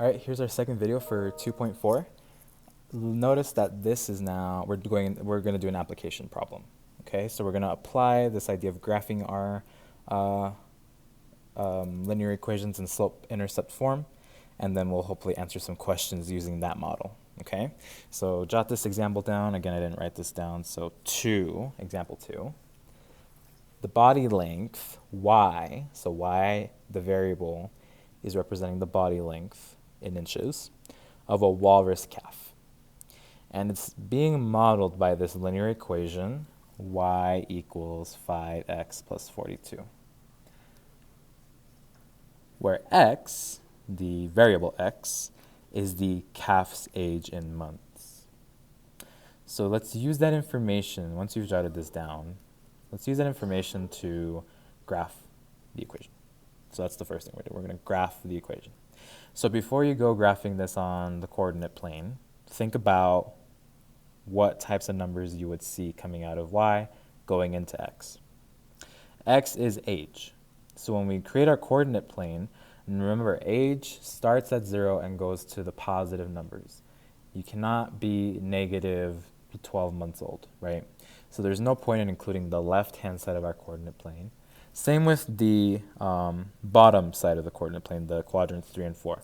All right, here's our second video for 2.4. Notice that this is now, we're going to do an application problem. Okay, so we're going to apply this idea of graphing our linear equations in slope-intercept form, and then we'll hopefully answer some questions using that model. Okay, so jot this example down. Again, I didn't write this down. So example 2. The body length, y, so y, the variable, is representing the body length in inches of a walrus calf. And it's being modeled by this linear equation, y equals 5x plus 42, where x, the variable x, is the calf's age in months. So let's use that information, once you've jotted this down, let's use that information to graph the equation. So that's the first thing we're doing. We're going to graph the equation. So before you go graphing this on the coordinate plane, think about what types of numbers you would see coming out of y going into x. X is age. So when we create our coordinate plane, and remember, age starts at 0 and goes to the positive numbers. You cannot be negative 12 months old, right? So there's no point in including the left-hand side of our coordinate plane. Same with the bottom side of the coordinate plane, the quadrants 3 and 4,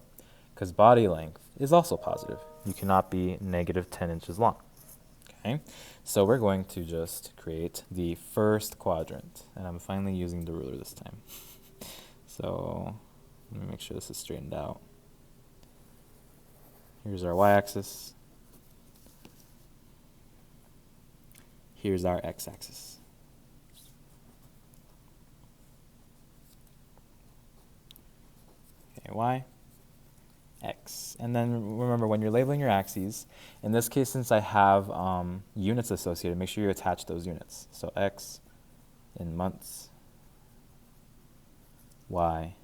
because body length is also positive. You cannot be negative 10 inches long. Okay, so we're going to just create the first quadrant, and I'm finally using the ruler this time. So let me make sure this is straightened out. Here's our y-axis. Here's our x-axis. Okay, y, x. And then remember, when you're labeling your axes, in this case, since I have units associated, make sure you attach those units. So x in months, y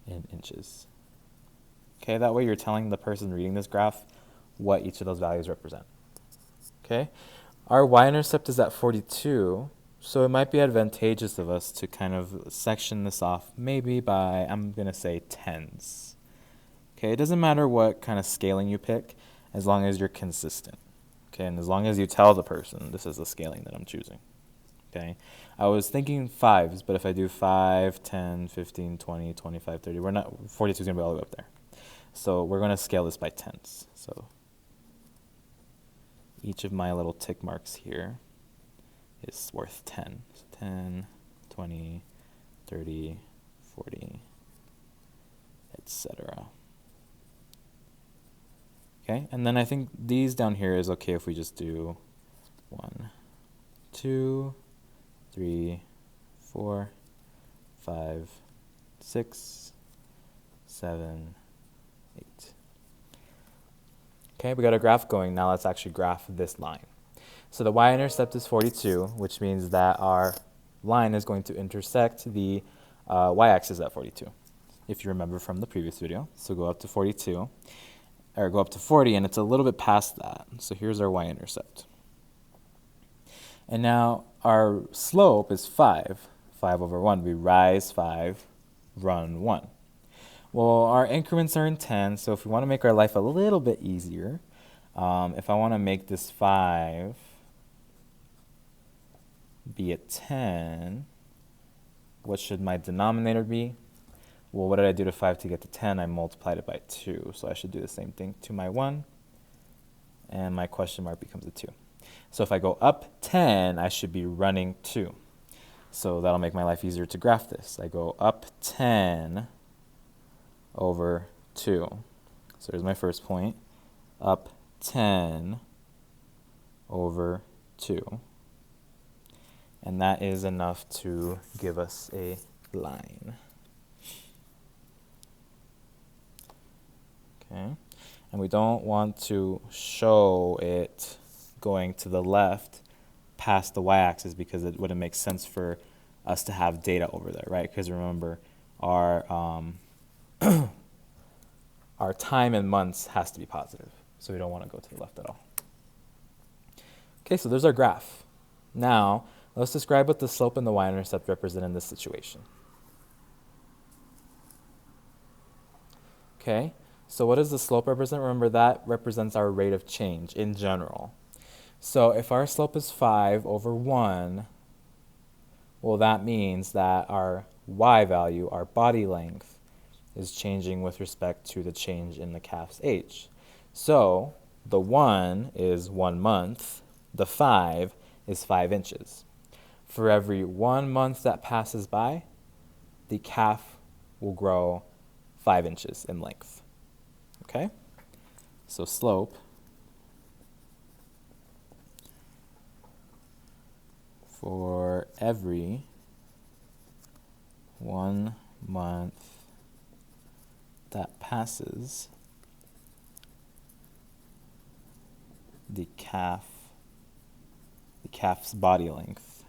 in inches. Okay, that way you're telling the person reading this graph what each of those values represent. Okay, our y-intercept is at 42, so it might be advantageous of us to kind of section this off maybe by, I'm going to say, tens. Okay, it doesn't matter what kind of scaling you pick as long as you're consistent. Okay, and as long as you tell the person this is the scaling that I'm choosing. Okay, I was thinking fives, but if I do 5, 10, 15, 20, 25, 30, 42 is going to be all the way up there. So we're going to scale this by tens. So each of my little tick marks here is worth 10. So 10, 20, 30, 40, etc. Okay, and then I think these down here is okay if we just do 1, 2, 3, 4, 5, 6, 7, 8. Okay, we got a graph going. Now let's actually graph this line. So the y-intercept is 42, which means that our line is going to intersect the y-axis at 42, if you remember from the previous video. So go up to 42, or go up to 40, and it's a little bit past that. So here's our y-intercept. And now our slope is 5 over 1. We rise 5, run 1. Well, our increments are in 10, so if we want to make our life a little bit easier, if I want to make this 5 be a 10, what should my denominator be? Well, what did I do to 5 to get to 10? I multiplied it by 2, so I should do the same thing to my 1, and my question mark becomes a 2. So if I go up 10, I should be running 2. So that'll make my life easier to graph this. I go up 10 over 2. So here's my first point, up 10 over 2. And that is enough to give us a line. Okay, and we don't want to show it going to the left past the y-axis because it wouldn't make sense for us to have data over there, right? Because remember, our our time in months has to be positive, so we don't want to go to the left at all. Okay, so there's our graph. Now, let's describe what the slope and the y-intercept represent in this situation. Okay, So what does the slope represent? Remember, that represents our rate of change in general. So if our slope is 5 over 1, well, that means that our y value, our body length, is changing with respect to the change in the calf's age. So the 1 is 1 month, the 5 is 5 inches. For every 1 month that passes by, the calf will grow 5 inches in length. Okay? So slope for every 1 month that passes, the calf's body length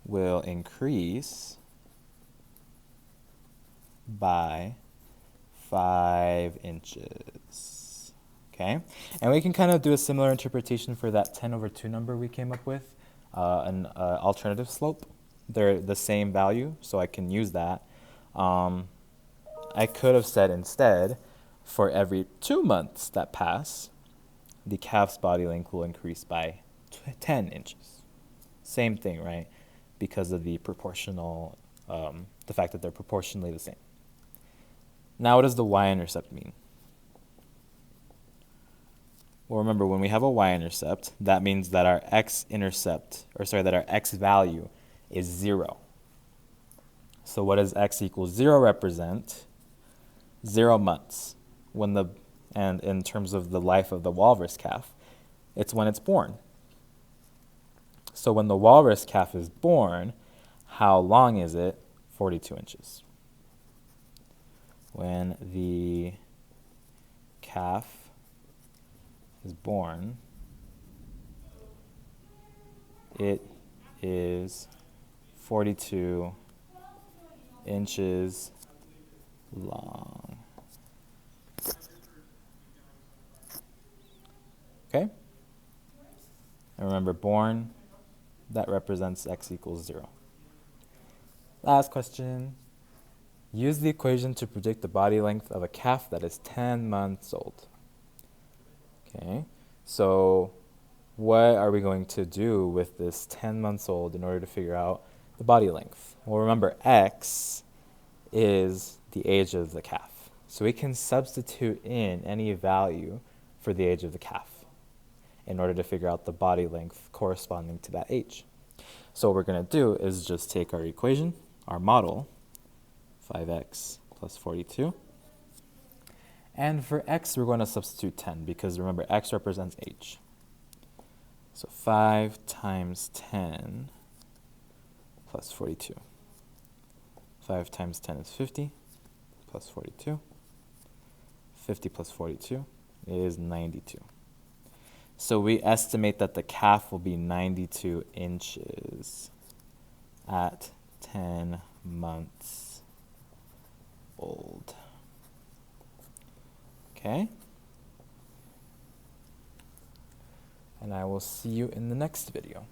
will increase by 5 inches. Okay? And we can kind of do a similar interpretation for that 10 over 2 number we came up with, an alternative slope. They're the same value, so I can use that. I could have said instead, for every 2 months that pass, the calf's body length will increase by 10 inches. Same thing, right? Because of the proportional, the fact that they're proportionally the same. Now, what does the y-intercept mean? Well, remember, when we have a y-intercept, that means that our that our x value is 0. So what does x equals 0 represent? 0 months. And in terms of the life of the walrus calf, it's when it's born. So when the walrus calf is born, how long is it? 42 inches. When the calf is born, it is 42 inches long. Okay? And remember, born, that represents x equals 0. Last question. Use the equation to predict the body length of a calf that is 10 months old. Okay, so what are we going to do with this 10 months old in order to figure out the body length? Well, remember, x is the age of the calf. So we can substitute in any value for the age of the calf in order to figure out the body length corresponding to that age. So what we're going to do is just take our equation, our model, 5x plus 42. And for x, we're going to substitute 10 because remember, x represents age. So 5 times 10 plus 42. 5 times 10 is 50 plus 42. 50 plus 42 is 92. So we estimate that the calf will be 92 inches at 10 months old. Okay? And I will see you in the next video.